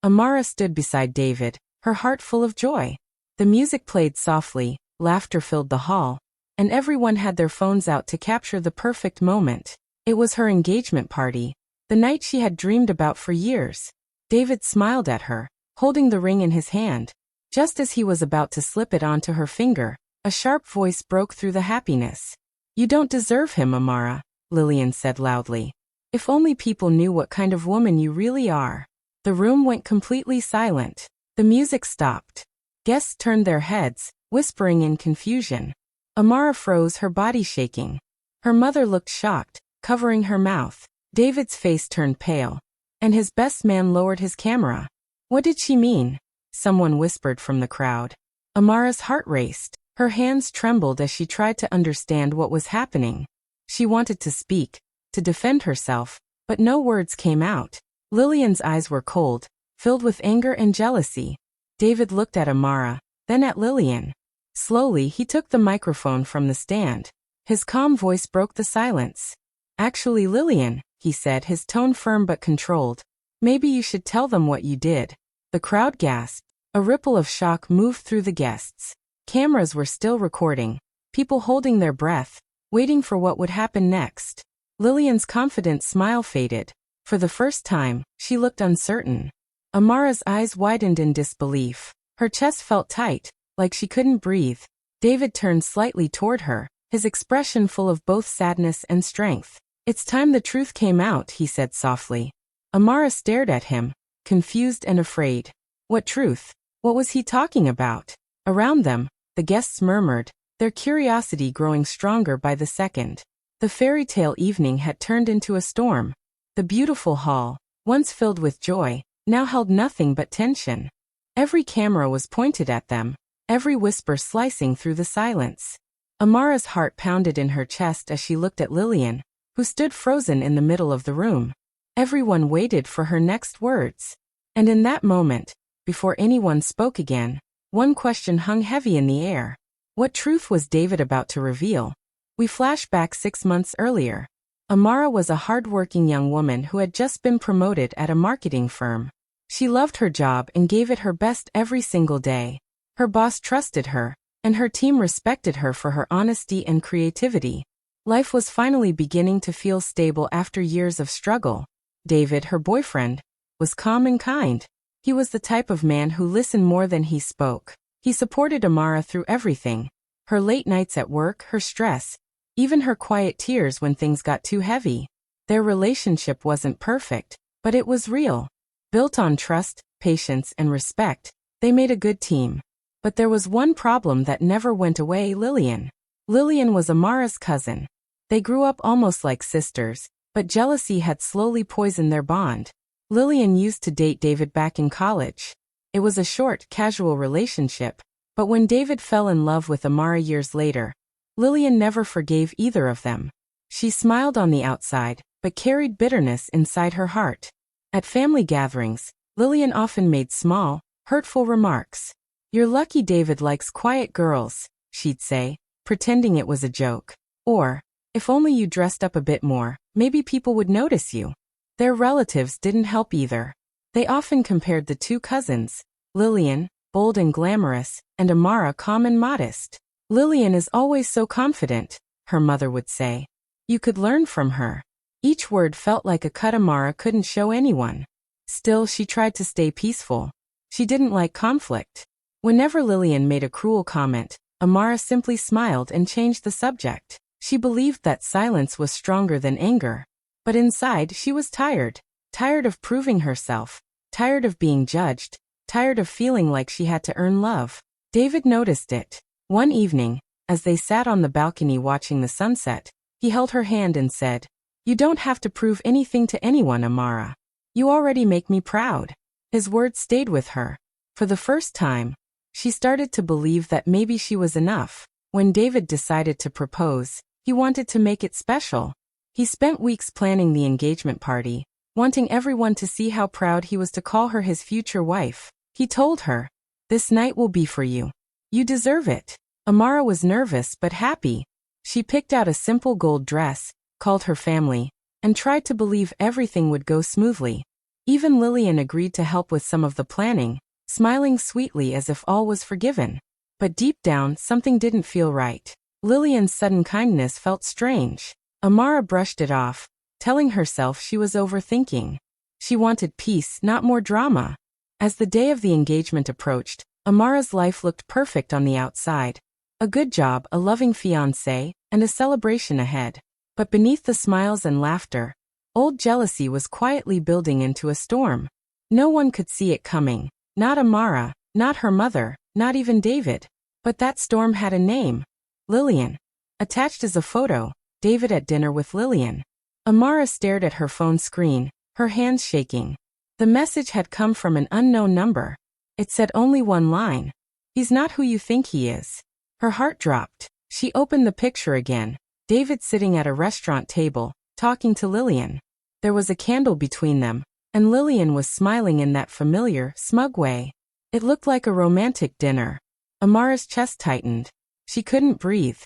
Amara stood beside David, her heart full of joy. The music played softly, laughter filled the hall, and everyone had their phones out to capture the perfect moment. It was her engagement party, the night she had dreamed about for years. David smiled at her, holding the ring in his hand. Just as he was about to slip it onto her finger, a sharp voice broke through the happiness. "You don't deserve him, Amara," Lillian said loudly. "If only people knew what kind of woman you really are." The room went completely silent. The music stopped. Guests turned their heads, whispering in confusion. Amara froze, her body shaking. Her mother looked shocked, covering her mouth. David's face turned pale, and his best man lowered his camera. "What did she mean?" someone whispered from the crowd. Amara's heart raced. Her hands trembled as she tried to understand what was happening. She wanted to speak, to defend herself, but no words came out. Lillian's eyes were cold, filled with anger and jealousy. David looked at Amara, then at Lillian. Slowly, he took the microphone from the stand. His calm voice broke the silence. "Actually, Lillian," he said, his tone firm but controlled, "maybe you should tell them what you did." The crowd gasped. A ripple of shock moved through the guests. Cameras were still recording, people holding their breath, waiting for what would happen next. Lillian's confident smile faded. For the first time, she looked uncertain. Amara's eyes widened in disbelief. Her chest felt tight, like she couldn't breathe. David turned slightly toward her, his expression full of both sadness and strength. "It's time the truth came out," he said softly. Amara stared at him, confused and afraid. What truth? What was he talking about? Around them, the guests murmured, their curiosity growing stronger by the second. The fairy tale evening had turned into a storm. The beautiful hall, once filled with joy, now held nothing but tension. Every camera was pointed at them, every whisper slicing through the silence. Amara's heart pounded in her chest as she looked at Lillian, who stood frozen in the middle of the room. Everyone waited for her next words. And in that moment, before anyone spoke again, one question hung heavy in the air. What truth was David about to reveal? We flash back 6 months earlier. Amara was a hard-working young woman who had just been promoted at a marketing firm. She loved her job and gave it her best every single day. Her boss trusted her, and her team respected her for her honesty and creativity. Life was finally beginning to feel stable after years of struggle. David, her boyfriend, was calm and kind. He was the type of man who listened more than he spoke. He supported Amara through everything. Her late nights at work, her stress, even her quiet tears when things got too heavy. Their relationship wasn't perfect, but it was real. Built on trust, patience, and respect, they made a good team. But there was one problem that never went away: Lillian. Lillian was Amara's cousin. They grew up almost like sisters, but jealousy had slowly poisoned their bond. Lillian used to date David back in college. It was a short, casual relationship, but when David fell in love with Amara years later, Lillian never forgave either of them. She smiled on the outside, but carried bitterness inside her heart. At family gatherings, Lillian often made small, hurtful remarks. "You're lucky David likes quiet girls," she'd say, pretending it was a joke. Or, "If only you dressed up a bit more, maybe people would notice you." Their relatives didn't help either. They often compared the two cousins, Lillian, bold and glamorous, and Amara, calm and modest. "Lillian is always so confident," her mother would say. "You could learn from her." Each word felt like a cut Amara couldn't show anyone. Still, she tried to stay peaceful. She didn't like conflict. Whenever Lillian made a cruel comment, Amara simply smiled and changed the subject. She believed that silence was stronger than anger. But inside, she was tired. Tired of proving herself. Tired of being judged. Tired of feeling like she had to earn love. David noticed it. One evening, as they sat on the balcony watching the sunset, he held her hand and said, "You don't have to prove anything to anyone, Amara. You already make me proud." His words stayed with her. For the first time, she started to believe that maybe she was enough. When David decided to propose, he wanted to make it special. He spent weeks planning the engagement party, wanting everyone to see how proud he was to call her his future wife. He told her, "This night will be for you. You deserve it." Amara was nervous but happy. She picked out a simple gold dress, called her family, and tried to believe everything would go smoothly. Even Lillian agreed to help with some of the planning, smiling sweetly as if all was forgiven. But deep down, something didn't feel right. Lillian's sudden kindness felt strange. Amara brushed it off, telling herself she was overthinking. She wanted peace, not more drama. As the day of the engagement approached, Amara's life looked perfect on the outside. A good job, a loving fiancé, and a celebration ahead. But beneath the smiles and laughter, old jealousy was quietly building into a storm. No one could see it coming. Not Amara, not her mother, not even David. But that storm had a name. Lillian. Attached is a photo, David at dinner with Lillian. Amara stared at her phone screen, her hands shaking. The message had come from an unknown number. It said only one line. He's not who you think he is. Her heart dropped. She opened the picture again. David sitting at a restaurant table, talking to Lillian. There was a candle between them, and Lillian was smiling in that familiar, smug way. It looked like a romantic dinner. Amara's chest tightened. She couldn't breathe.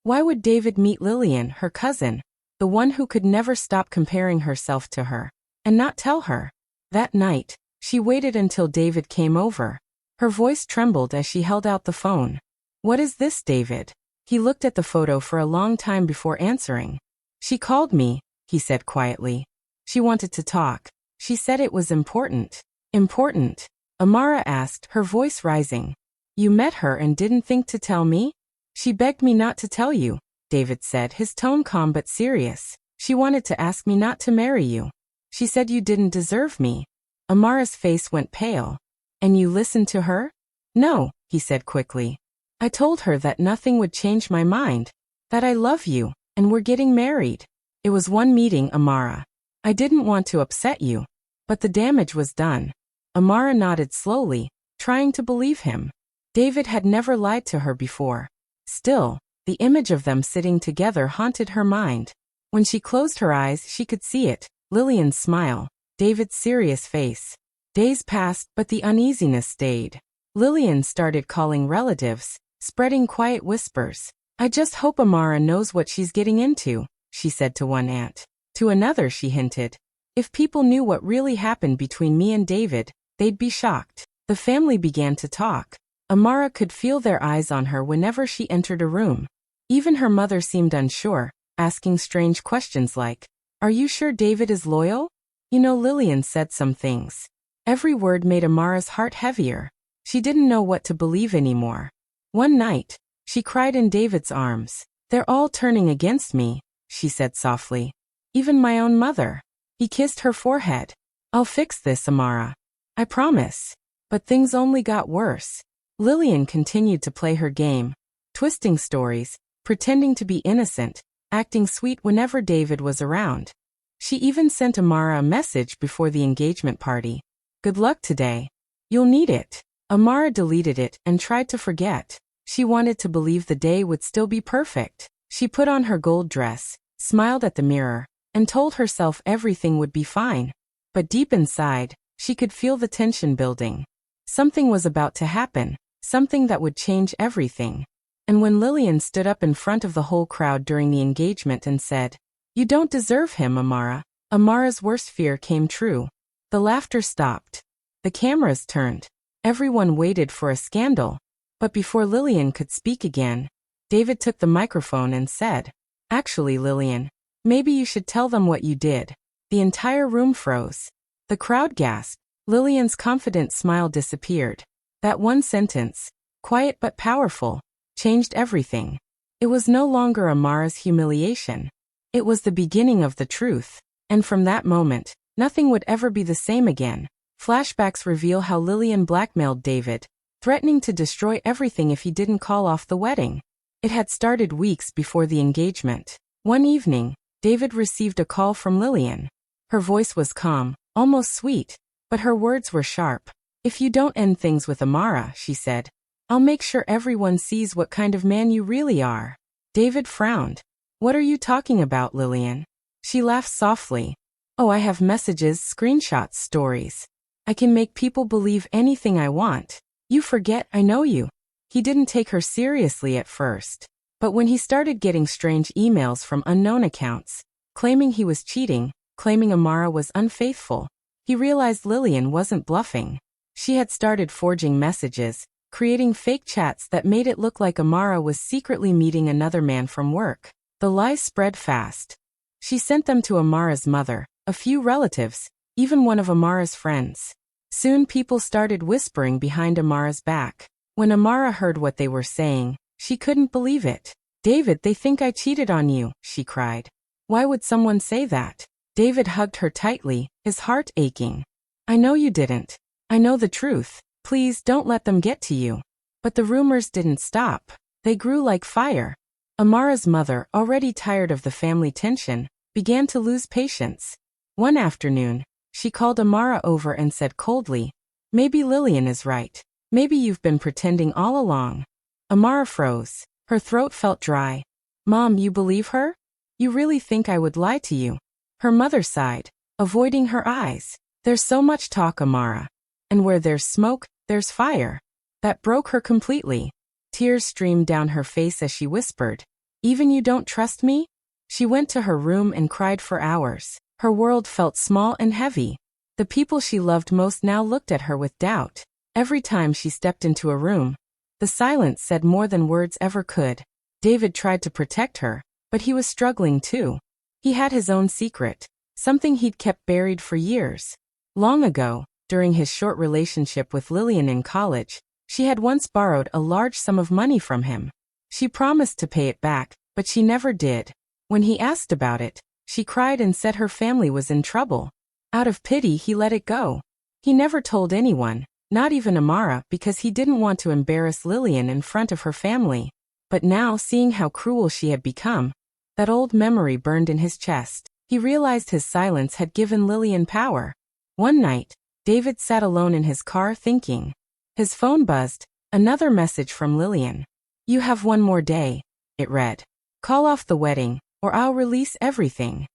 Why would David meet Lillian, her cousin, the one who could never stop comparing herself to her, and not tell her? That night, she waited until David came over. Her voice trembled as she held out the phone. "What is this, David?" He looked at the photo for a long time before answering. "She called me," he said quietly. "She wanted to talk. She said it was important." "Important?" Amara asked, her voice rising. "You met her and didn't think to tell me?" "She begged me not to tell you," David said, his tone calm but serious. "She wanted to ask me not to marry you. She said you didn't deserve me." Amara's face went pale. "And you listened to her?" "No," he said quickly. "I told her that nothing would change my mind, that I love you, and we're getting married. It was one meeting, Amara. I didn't want to upset you, but the damage was done." Amara nodded slowly, trying to believe him. David had never lied to her before. Still, the image of them sitting together haunted her mind. When she closed her eyes, she could see it. Lillian's smile, David's serious face. Days passed, but the uneasiness stayed. Lillian started calling relatives, spreading quiet whispers. "I just hope Amara knows what she's getting into," she said to one aunt. To another she hinted, "If people knew what really happened between me and David, they'd be shocked." The family began to talk. Amara could feel their eyes on her whenever she entered a room. Even her mother seemed unsure, asking strange questions like, "Are you sure David is loyal?" "You know, Lillian said some things." Every word made Amara's heart heavier. She didn't know what to believe anymore. One night, she cried in David's arms. "They're all turning against me," she said softly. "Even my own mother." He kissed her forehead. "I'll fix this, Amara. I promise." But things only got worse. Lillian continued to play her game, twisting stories, pretending to be innocent, acting sweet whenever David was around. She even sent Amara a message before the engagement party. "Good luck today. You'll need it." Amara deleted it and tried to forget. She wanted to believe the day would still be perfect. She put on her gold dress, smiled at the mirror, and told herself everything would be fine. But deep inside, she could feel the tension building. Something was about to happen, something that would change everything. And when Lillian stood up in front of the whole crowd during the engagement and said, "You don't deserve him, Amara," Amara's worst fear came true. The laughter stopped. The cameras turned. Everyone waited for a scandal. But before Lillian could speak again, David took the microphone and said, "Actually, Lillian, maybe you should tell them what you did." The entire room froze. The crowd gasped. Lillian's confident smile disappeared. That one sentence, quiet but powerful, changed everything. It was no longer Amara's humiliation. It was the beginning of the truth. And from that moment, nothing would ever be the same again. Flashbacks reveal how Lillian blackmailed David, threatening to destroy everything if he didn't call off the wedding. It had started weeks before the engagement. One evening, David received a call from Lillian. Her voice was calm, almost sweet, but her words were sharp. "If you don't end things with Amara," she said, "I'll make sure everyone sees what kind of man you really are." David frowned. "What are you talking about, Lillian?" She laughed softly. "Oh, I have messages, screenshots, stories. I can make people believe anything I want. You forget I know you." He didn't take her seriously at first. But when he started getting strange emails from unknown accounts, claiming he was cheating, claiming Amara was unfaithful, He realized Lillian wasn't bluffing. She had started forging messages, creating fake chats that made it look like Amara was secretly meeting another man from work. The lies spread fast. She sent them to Amara's mother, a few relatives, even one of Amara's friends. Soon people started whispering behind Amara's back. When Amara heard what they were saying, she couldn't believe it. "David, they think I cheated on you," she cried. "Why would someone say that?" David hugged her tightly, his heart aching. "I know you didn't. I know the truth. Please don't let them get to you." But the rumors didn't stop. They grew like fire. Amara's mother, already tired of the family tension, began to lose patience. One afternoon, she called Amara over and said coldly, "Maybe Lillian is right. Maybe you've been pretending all along." Amara froze. Her throat felt dry. "Mom, you believe her? You really think I would lie to you?" Her mother sighed, avoiding her eyes. "There's so much talk, Amara. And where there's smoke, there's fire." That broke her completely. Tears streamed down her face as she whispered, "Even you don't trust me?" She went to her room and cried for hours. Her world felt small and heavy. The people she loved most now looked at her with doubt. Every time she stepped into a room, the silence said more than words ever could. David tried to protect her, but he was struggling too. He had his own secret, something he'd kept buried for years. Long ago, during his short relationship with Lillian in college, she had once borrowed a large sum of money from him. She promised to pay it back, but she never did. When he asked about it, she cried and said her family was in trouble. Out of pity, he let it go. He never told anyone, not even Amara, because he didn't want to embarrass Lillian in front of her family. But now, seeing how cruel she had become, that old memory burned in his chest. He realized his silence had given Lillian power. One night, David sat alone in his car thinking. His phone buzzed, another message from Lillian. "You have one more day," it read. "Call off the wedding, or I'll release everything."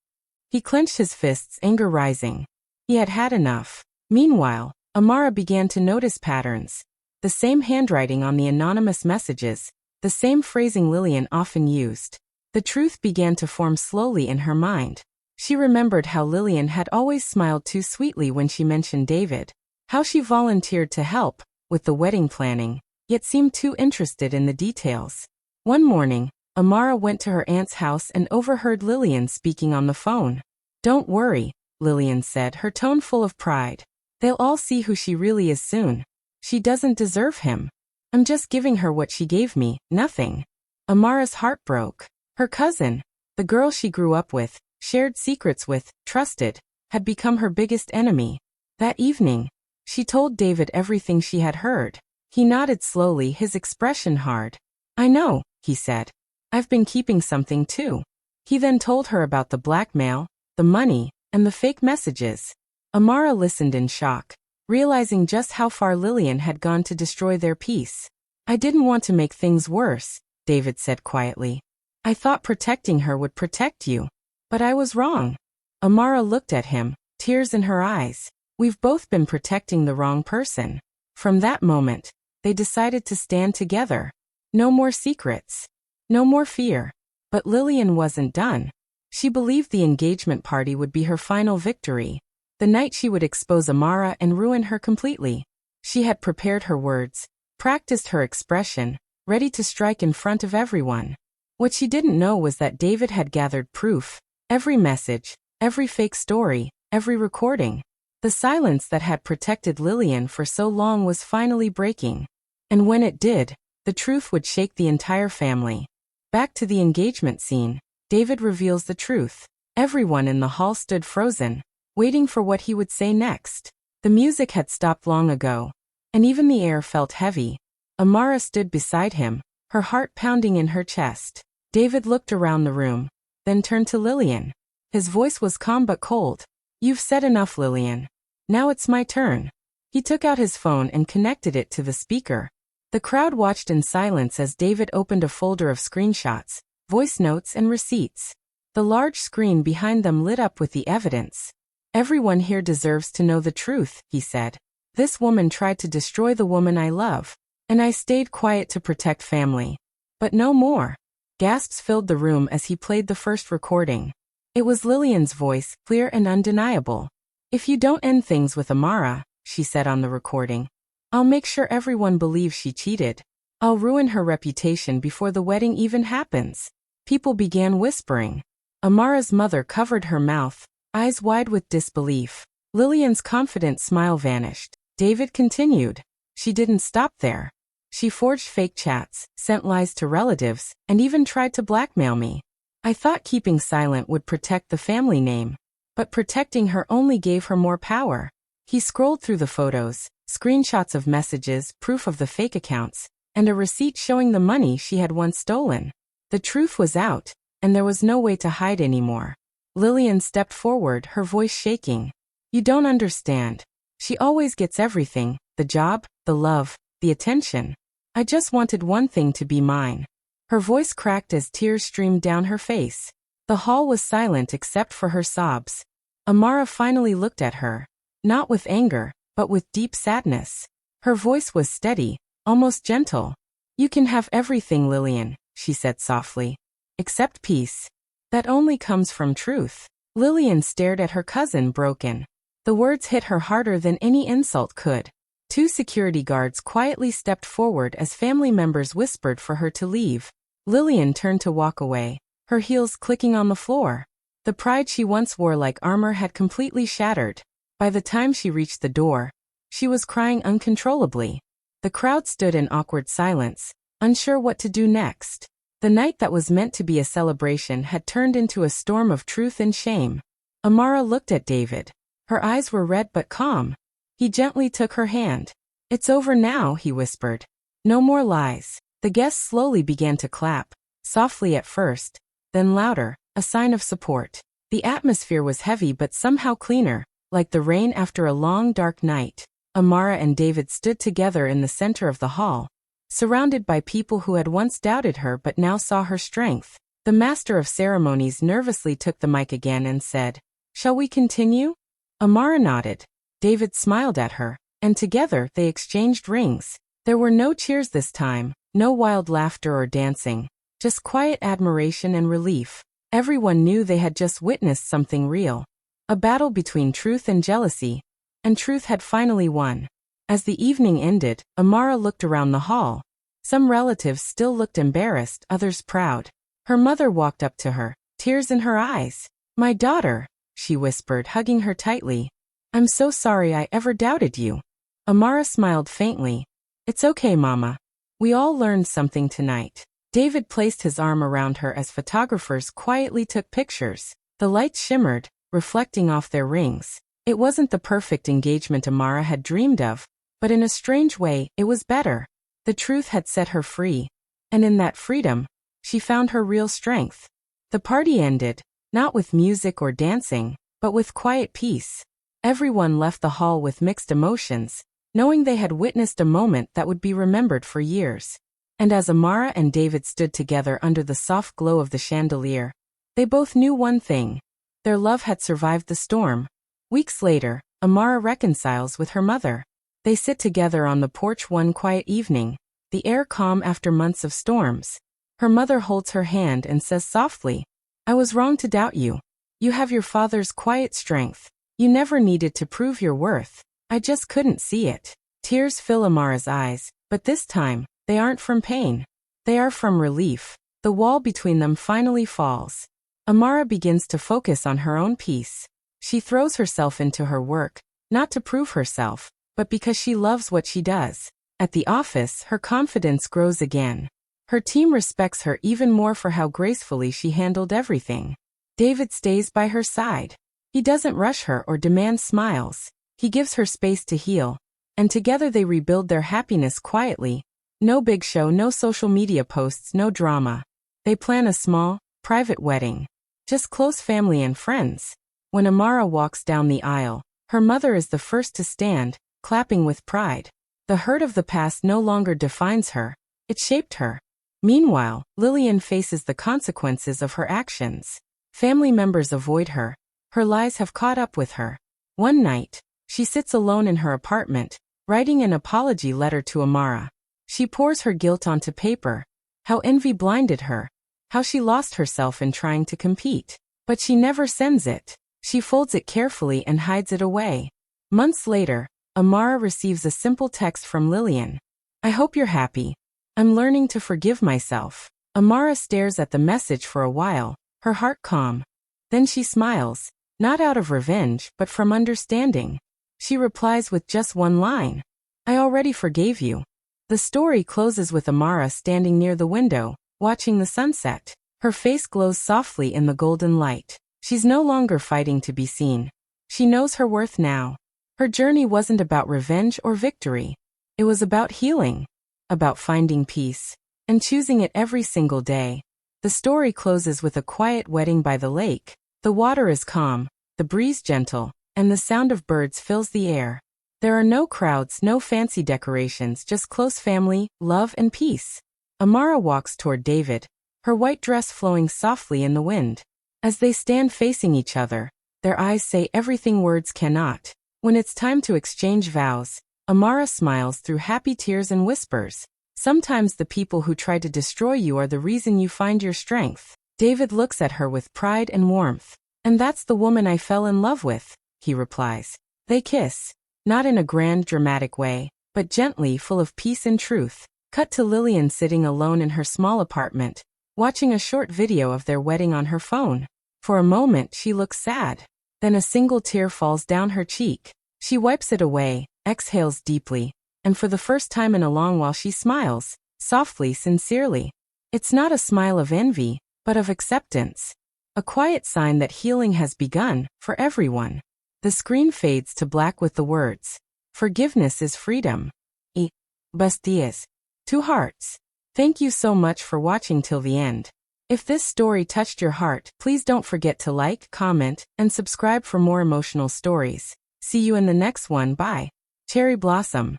He clenched his fists, anger rising. He had had enough. Meanwhile, Amara began to notice patterns. The same handwriting on the anonymous messages, the same phrasing Lillian often used. The truth began to form slowly in her mind. She remembered how Lillian had always smiled too sweetly when she mentioned David, how she volunteered to help with the wedding planning, yet seemed too interested in the details. One morning, Amara went to her aunt's house and overheard Lillian speaking on the phone. "Don't worry," Lillian said, her tone full of pride. "They'll all see who she really is soon. She doesn't deserve him. I'm just giving her what she gave me, nothing." Amara's heart broke. Her cousin, the girl she grew up with, shared secrets with, trusted, had become her biggest enemy. That evening, she told David everything she had heard. He nodded slowly, his expression hard. "I know," he said. "I've been keeping something too." He then told her about the blackmail, the money, and the fake messages. Amara listened in shock, realizing just how far Lillian had gone to destroy their peace. "I didn't want to make things worse," David said quietly. "I thought protecting her would protect you. But I was wrong." Amara looked at him, tears in her eyes. "We've both been protecting the wrong person." From that moment, they decided to stand together. No more secrets. No more fear. But Lillian wasn't done. She believed the engagement party would be her final victory. The night she would expose Amara and ruin her completely. She had prepared her words, practiced her expression, ready to strike in front of everyone. What she didn't know was that David had gathered proof. Every message, every fake story, every recording. The silence that had protected Lillian for so long was finally breaking. And when it did, the truth would shake the entire family. Back to the engagement scene, David reveals the truth. Everyone in the hall stood frozen, waiting for what he would say next. The music had stopped long ago, and even the air felt heavy. Amara stood beside him, her heart pounding in her chest. David looked around the room, then turned to Lillian. His voice was calm but cold. "You've said enough, Lillian. Now it's my turn." He took out his phone and connected it to the speaker. The crowd watched in silence as David opened a folder of screenshots, voice notes, and receipts. The large screen behind them lit up with the evidence. "Everyone here deserves to know the truth," he said. "This woman tried to destroy the woman I love, and I stayed quiet to protect family. But no more." Gasps filled the room as he played the first recording. It was Lillian's voice, clear and undeniable. "If you don't end things with Amara," she said on the recording, "I'll make sure everyone believes she cheated. I'll ruin her reputation before the wedding even happens." People began whispering. Amara's mother covered her mouth, eyes wide with disbelief. Lillian's confident smile vanished. David continued. "She didn't stop there. She forged fake chats, sent lies to relatives, and even tried to blackmail me. I thought keeping silent would protect the family name, but protecting her only gave her more power." He scrolled through the photos, screenshots of messages, proof of the fake accounts, and a receipt showing the money she had once stolen. The truth was out, and there was no way to hide anymore. Lillian stepped forward, her voice shaking. "You don't understand. She always gets everything, the job, the love, the attention. I just wanted one thing to be mine." Her voice cracked as tears streamed down her face. The hall was silent except for her sobs. Amara finally looked at her, not with anger, but with deep sadness. Her voice was steady, almost gentle. "You can have everything, Lillian," she said softly, "except peace. That only comes from truth." Lillian stared at her cousin, broken. The words hit her harder than any insult could. Two security guards quietly stepped forward as family members whispered for her to leave. Lillian turned to walk away, her heels clicking on the floor. The pride she once wore like armor had completely shattered. By the time she reached the door, she was crying uncontrollably. The crowd stood in awkward silence, unsure what to do next. The night that was meant to be a celebration had turned into a storm of truth and shame. Amara looked at David. Her eyes were red but calm. He gently took her hand. "It's over now," he whispered. "No more lies." The guests slowly began to clap, softly at first, then louder, a sign of support. The atmosphere was heavy but somehow cleaner, like the rain after a long dark night. Amara and David stood together in the center of the hall, surrounded by people who had once doubted her but now saw her strength. The master of ceremonies nervously took the mic again and said, "Shall we continue?" Amara nodded. David smiled at her, and together they exchanged rings. There were no cheers this time, no wild laughter or dancing, just quiet admiration and relief. Everyone knew they had just witnessed something real. A battle between truth and jealousy, and truth had finally won. As the evening ended, Amara looked around the hall. Some relatives still looked embarrassed, others proud. Her mother walked up to her, tears in her eyes. "My daughter," she whispered, hugging her tightly. "I'm so sorry I ever doubted you." Amara smiled faintly. "It's okay, Mama. We all learned something tonight." David placed his arm around her as photographers quietly took pictures. The lights shimmered, reflecting off their rings. It wasn't the perfect engagement Amara had dreamed of, but in a strange way, it was better. The truth had set her free, and in that freedom, she found her real strength. The party ended, not with music or dancing, but with quiet peace. Everyone left the hall with mixed emotions, knowing they had witnessed a moment that would be remembered for years. And as Amara and David stood together under the soft glow of the chandelier, they both knew one thing: their love had survived the storm. Weeks later, Amara reconciles with her mother. They sit together on the porch one quiet evening, the air calm after months of storms. Her mother holds her hand and says softly, "I was wrong to doubt you. You have your father's quiet strength. You never needed to prove your worth. I just couldn't see it." Tears fill Amara's eyes, but this time, they aren't from pain. They are from relief. The wall between them finally falls. Amara begins to focus on her own peace. She throws herself into her work, not to prove herself, but because she loves what she does. At the office, her confidence grows again. Her team respects her even more for how gracefully she handled everything. David stays by her side. He doesn't rush her or demand smiles. He gives her space to heal, and together they rebuild their happiness quietly. No big show, no social media posts, no drama. They plan a small, private wedding. Just close family and friends. When Amara walks down the aisle, her mother is the first to stand, clapping with pride. The hurt of the past no longer defines her. It shaped her. Meanwhile, Lillian faces the consequences of her actions. Family members avoid her. Her lies have caught up with her. One night, she sits alone in her apartment, writing an apology letter to Amara. She pours her guilt onto paper. How envy blinded her. How she lost herself in trying to compete. But she never sends it. She folds it carefully and hides it away. Months later, Amara receives a simple text from Lillian. I hope you're happy. I'm learning to forgive myself. Amara stares at the message for a while, her heart calm. Then she smiles, not out of revenge but from understanding. She replies with just one line. I already forgave you. The story closes with Amara standing near the window, watching the sunset. Her face glows softly in the golden light. She's no longer fighting to be seen. She knows her worth now. Her journey wasn't about revenge or victory. It was about healing, about finding peace, and choosing it every single day. The story closes with a quiet wedding by the lake. The water is calm, the breeze gentle, and the sound of birds fills the air. There are no crowds, no fancy decorations, just close family, love, and peace. Amara walks toward David, her white dress flowing softly in the wind. As they stand facing each other, their eyes say everything words cannot. When it's time to exchange vows, Amara smiles through happy tears and whispers, sometimes the people who try to destroy you are the reason you find your strength. David looks at her with pride and warmth. And that's the woman I fell in love with, he replies. They kiss, not in a grand dramatic way, but gently, full of peace and truth. Cut to Lillian sitting alone in her small apartment, watching a short video of their wedding on her phone. For a moment she looks sad. Then a single tear falls down her cheek. She wipes it away, exhales deeply, and for the first time in a long while she smiles, softly, sincerely. It's not a smile of envy, but of acceptance. A quiet sign that healing has begun, for everyone. The screen fades to black with the words, forgiveness is freedom. Y Bastillas. 2 hearts. Thank you so much for watching till the end. If this story touched your heart, please don't forget to like, comment, and subscribe for more emotional stories. See you in the next one. Bye. Cherry Blossom.